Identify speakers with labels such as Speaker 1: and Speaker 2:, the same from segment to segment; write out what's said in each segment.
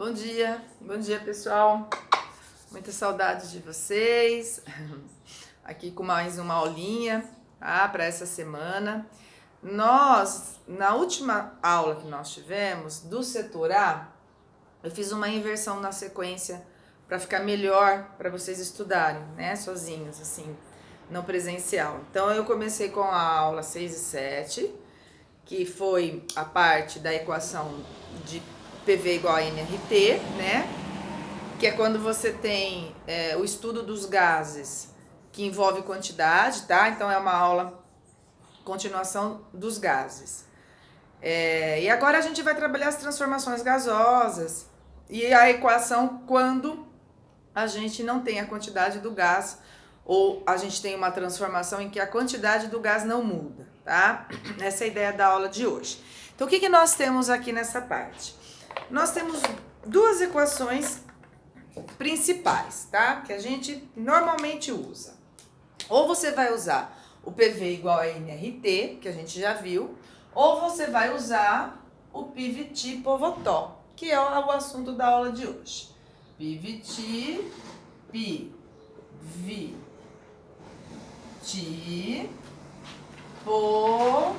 Speaker 1: Bom dia pessoal, muita saudade de vocês, aqui com mais uma aulinha, tá? Para essa semana. Na última aula que nós tivemos do setor A, eu fiz uma inversão na sequência para ficar melhor para vocês estudarem, né, sozinhos, assim, não presencial. Então eu comecei com a aula 6 e 7, que foi a parte da equação de PV igual a nRT, né? Que é quando você tem o estudo dos gases, que envolve quantidade, tá? Então é uma aula continuação dos gases. E agora a gente vai trabalhar as transformações gasosas e a equação quando a gente não tem a quantidade do gás ou a gente tem uma transformação em que a quantidade do gás não muda, tá? Essa é a ideia da aula de hoje. Então o que nós temos aqui nessa parte? Nós temos duas equações principais, tá? Que a gente normalmente usa. Ou você vai usar o PV igual a nRT, que a gente já viu, ou você vai usar o PVT Povotó, que é o assunto da aula de hoje. PVT, Povotó.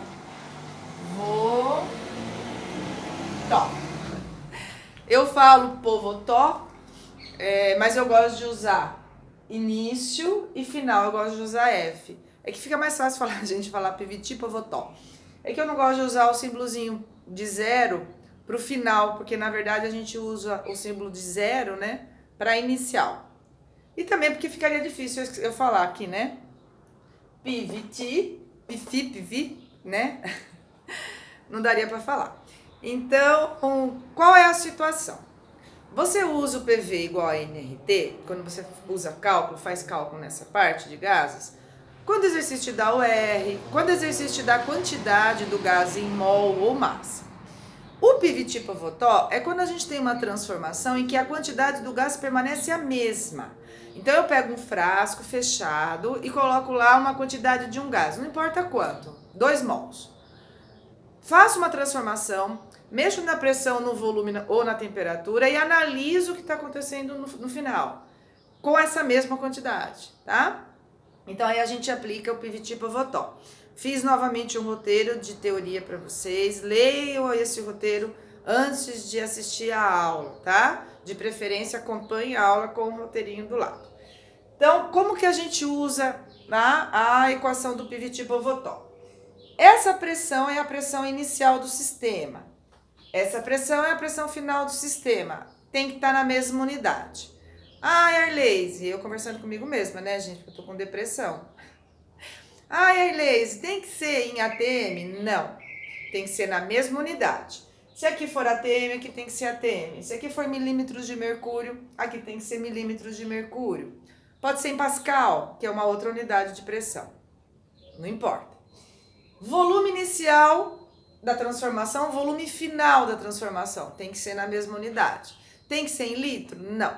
Speaker 1: Eu falo Povotó, mas eu gosto de usar início e final, eu gosto de usar F. É que fica mais fácil a gente falar PVT Povotó. É que eu não gosto de usar o símbolozinho de zero para o final, porque na verdade a gente usa o símbolo de zero, né, para inicial. E também porque ficaria difícil eu falar aqui, né? PVT, PV, né? Não daria para falar. Então, qual é a situação? Você usa o PV igual a nRT, quando você usa cálculo, faz cálculo nessa parte de gases, quando o exercício te dá o R, quando o exercício te dá a quantidade do gás em mol ou massa. O PVT Povotó é quando a gente tem uma transformação em que a quantidade do gás permanece a mesma. Então eu pego um frasco fechado e coloco lá uma quantidade de um gás, não importa quanto, 2 mols. Faço uma transformação, mexo na pressão, no volume ou na temperatura e analiso o que está acontecendo no final, com essa mesma quantidade, tá? Então aí a gente aplica o PVT Povotó. Fiz novamente um roteiro de teoria para vocês, leiam esse roteiro antes de assistir a aula, tá? De preferência acompanhe a aula com o roteirinho do lado. Então, como que a gente usa a equação do PVT Povotó? Essa pressão é a pressão inicial do sistema. Essa pressão é a pressão final do sistema. Tem que estar na mesma unidade. Arleise, eu conversando comigo mesma, né, gente? Porque eu tô com depressão. Arleise, tem que ser em ATM? Não. Tem que ser na mesma unidade. Se aqui for ATM, aqui tem que ser ATM. Se aqui for milímetros de mercúrio, aqui tem que ser milímetros de mercúrio. Pode ser em Pascal, que é uma outra unidade de pressão. Não importa. Volume inicial da transformação, volume final da transformação. Tem que ser na mesma unidade. Tem que ser em litro? Não.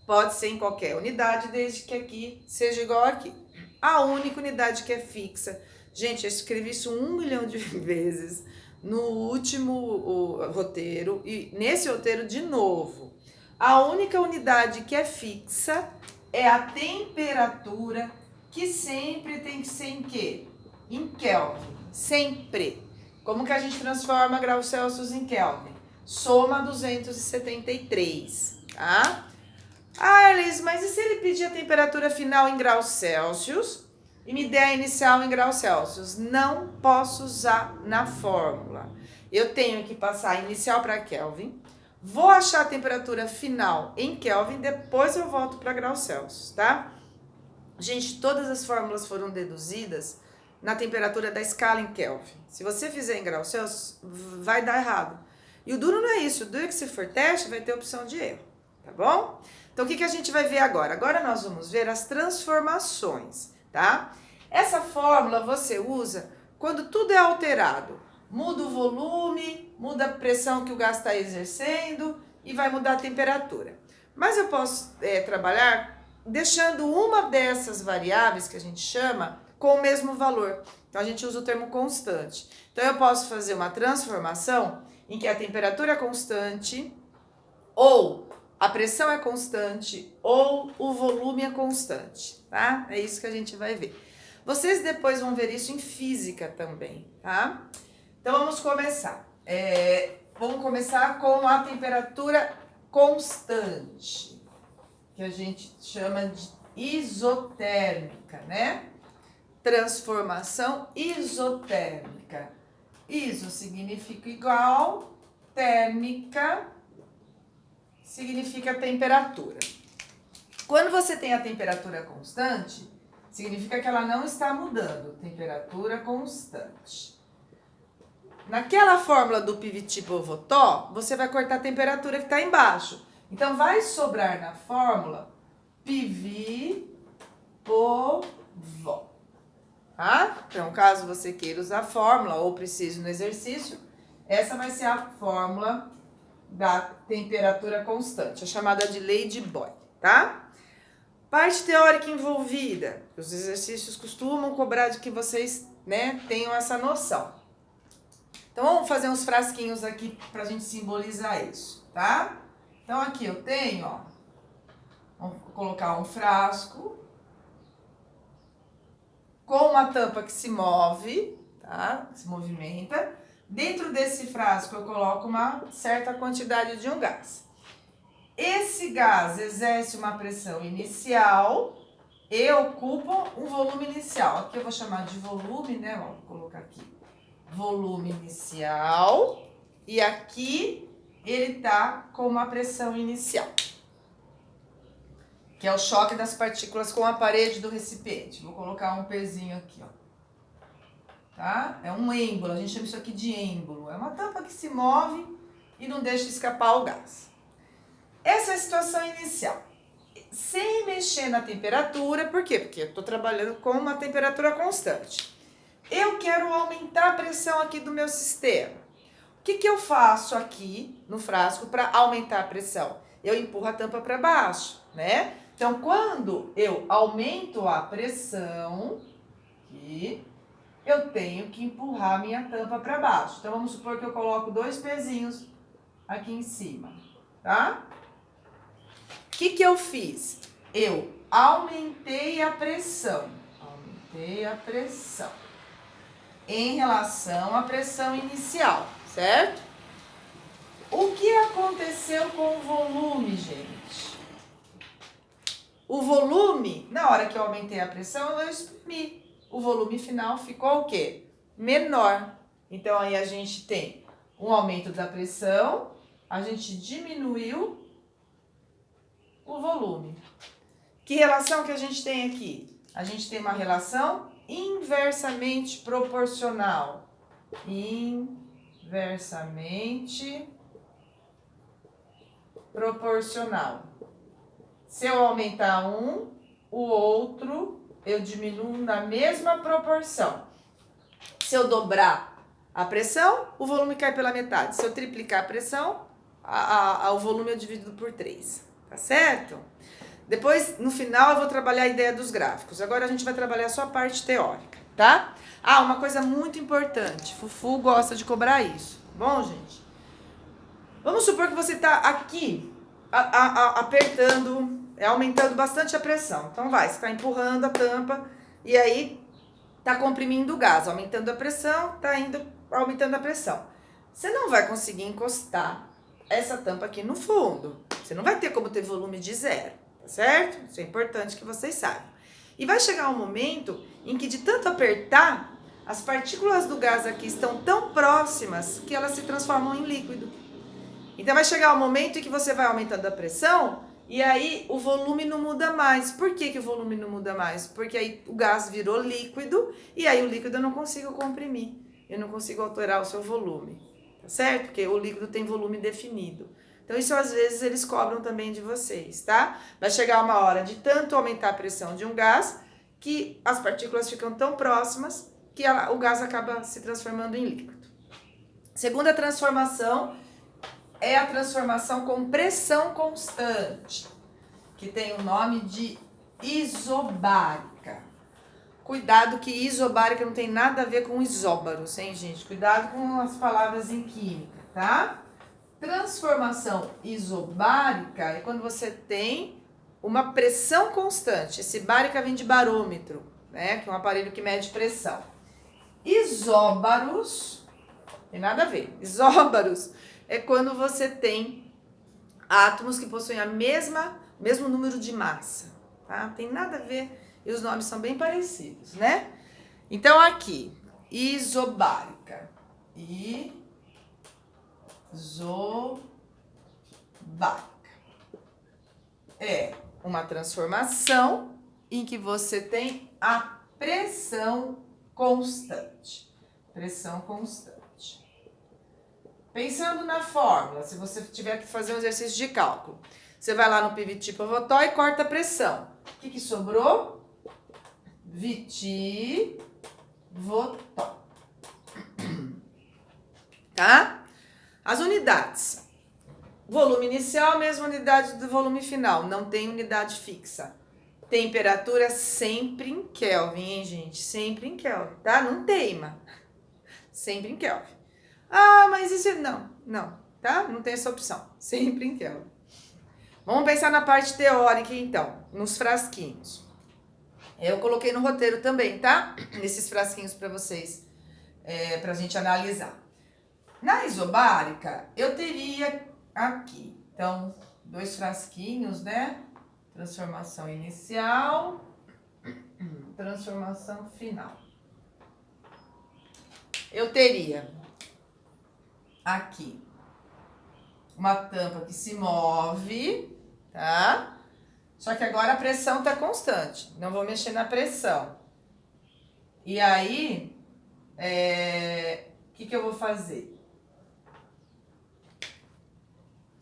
Speaker 1: Pode ser em qualquer unidade, desde que aqui seja igual aqui. A única unidade que é fixa. Gente, eu escrevi isso 1 milhão de vezes no último roteiro e nesse roteiro de novo. A única unidade que é fixa é a temperatura, que sempre tem que ser em quê? Em Kelvin. Sempre. Como que a gente transforma graus Celsius em Kelvin? Soma 273, tá? Elis, mas e se ele pedir a temperatura final em graus Celsius e me der a inicial em graus Celsius? Não posso usar na fórmula. Eu tenho que passar a inicial para Kelvin, vou achar a temperatura final em Kelvin, depois eu volto para graus Celsius, tá? Gente, todas as fórmulas foram deduzidas na temperatura da escala em Kelvin. Se você fizer em graus Celsius, vai dar errado. E o duro não é isso, o duro é que se for teste, vai ter opção de erro, tá bom? Então, o que a gente vai ver agora? Agora nós vamos ver as transformações, tá? Essa fórmula você usa quando tudo é alterado. Muda o volume, muda a pressão que o gás está exercendo e vai mudar a temperatura. Mas eu posso trabalhar deixando uma dessas variáveis que a gente chama com o mesmo valor. Então, a gente usa o termo constante. Então, eu posso fazer uma transformação em que a temperatura é constante ou a pressão é constante ou o volume é constante, tá? É isso que a gente vai ver. Vocês depois vão ver isso em física também, tá? Então vamos começar. Vamos começar com a temperatura constante, que a gente chama de isotérmica, né? Transformação isotérmica. Iso significa igual, térmica significa temperatura. Quando você tem a temperatura constante, significa que ela não está mudando. Temperatura constante. Naquela fórmula do Pivot-Bovotó, você vai cortar a temperatura que está embaixo. Então, vai sobrar na fórmula Pivot-Bovó. Tá? Então, caso você queira usar a fórmula ou precise no exercício, essa vai ser a fórmula da temperatura constante, a chamada de lei de Boyle, tá? Parte teórica envolvida. Os exercícios costumam cobrar de que vocês, né, tenham essa noção. Então, vamos fazer uns frasquinhos aqui pra gente simbolizar isso, tá? Então, aqui eu tenho, ó, vamos colocar um frasco com uma tampa que se move, tá? Se movimenta. Dentro desse frasco eu coloco uma certa quantidade de um gás. Esse gás exerce uma pressão inicial e ocupa um volume inicial. Aqui eu vou chamar de volume, né? Vou colocar aqui. Volume inicial. E aqui ele tá com uma pressão inicial, que é o choque das partículas com a parede do recipiente. Vou colocar um pezinho aqui, ó. Tá? É um êmbolo, a gente chama isso aqui de êmbolo. É uma tampa que se move e não deixa escapar o gás. Essa é a situação inicial. Sem mexer na temperatura, por quê? Porque eu estou trabalhando com uma temperatura constante. Eu quero aumentar a pressão aqui do meu sistema. O que eu faço aqui no frasco para aumentar a pressão? Eu empurro a tampa para baixo, né? Então, quando eu aumento a pressão, aqui, eu tenho que empurrar a minha tampa para baixo. Então, vamos supor que eu coloco 2 pezinhos aqui em cima, tá? O que eu fiz? Eu aumentei a pressão. Aumentei a pressão em relação à pressão inicial, certo? O que aconteceu com o volume, gente? O volume, na hora que eu aumentei a pressão, eu exprimi. O volume final ficou o quê? Menor. Então, aí a gente tem um aumento da pressão, a gente diminuiu o volume. Que relação que a gente tem aqui? A gente tem uma relação inversamente proporcional. Inversamente proporcional. Se eu aumentar um, o outro eu diminuo na mesma proporção. Se eu dobrar a pressão, o volume cai pela metade. Se eu triplicar a pressão, o volume eu divido por 3. Tá certo? Depois, no final, eu vou trabalhar a ideia dos gráficos. Agora a gente vai trabalhar só a parte teórica, tá? Ah, uma coisa muito importante. Fufu gosta de cobrar isso. Bom, gente? Vamos supor que você está aqui apertando, aumentando bastante a pressão. Então vai, você está empurrando a tampa e aí está comprimindo o gás, aumentando a pressão, está indo aumentando a pressão. Você não vai conseguir encostar essa tampa aqui no fundo. Você não vai ter como ter volume de zero, tá certo? Isso é importante que vocês saibam. E vai chegar um momento em que de tanto apertar, as partículas do gás aqui estão tão próximas que elas se transformam em líquido. Então vai chegar um momento em que você vai aumentando a pressão e aí o volume não muda mais. Por que o volume não muda mais? Porque aí o gás virou líquido e aí o líquido eu não consigo comprimir. Eu não consigo alterar o seu volume, tá certo? Porque o líquido tem volume definido. Então isso às vezes eles cobram também de vocês, tá? Vai chegar uma hora de tanto aumentar a pressão de um gás que as partículas ficam tão próximas que o gás acaba se transformando em líquido. Segunda transformação é a transformação com pressão constante, que tem o nome de isobárica. Cuidado que isobárica não tem nada a ver com isóbaros, hein, gente? Cuidado com as palavras em química, tá? transformação isobárica é quando você tem uma pressão constante. Esse bárica vem de barômetro, né? Que é um aparelho que mede pressão. Isóbaros, tem nada a ver. Isóbaros é quando você tem átomos que possuem mesmo número de massa, tá? Tem nada a ver e os nomes são bem parecidos, né? Então aqui, isobárica. Isobárica é uma transformação em que você tem a pressão constante. Pressão constante. Pensando na fórmula, se você tiver que fazer um exercício de cálculo, você vai lá no Pivot Pivotó e corta a pressão. O que sobrou? Viti Votó. Tá? As unidades. Volume inicial, mesma unidade do volume final. Não tem unidade fixa. Temperatura sempre em Kelvin, hein, gente? Sempre em Kelvin, tá? Não teima. Sempre em Kelvin. Ah, mas isso... Não, tá? Não tem essa opção. Sempre em Kelvin. Vamos pensar na parte teórica, então. Nos frasquinhos. Eu coloquei no roteiro também, tá? Nesses frasquinhos para vocês, pra gente analisar. Na isobárica, eu teria aqui, então, 2 frasquinhos, né? Transformação inicial, transformação final. Eu teria aqui uma tampa que se move, tá? Só que agora a pressão tá constante, não vou mexer na pressão. E aí, o que eu vou fazer?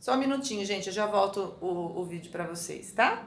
Speaker 1: Só um minutinho, gente, eu já volto o vídeo para vocês, tá?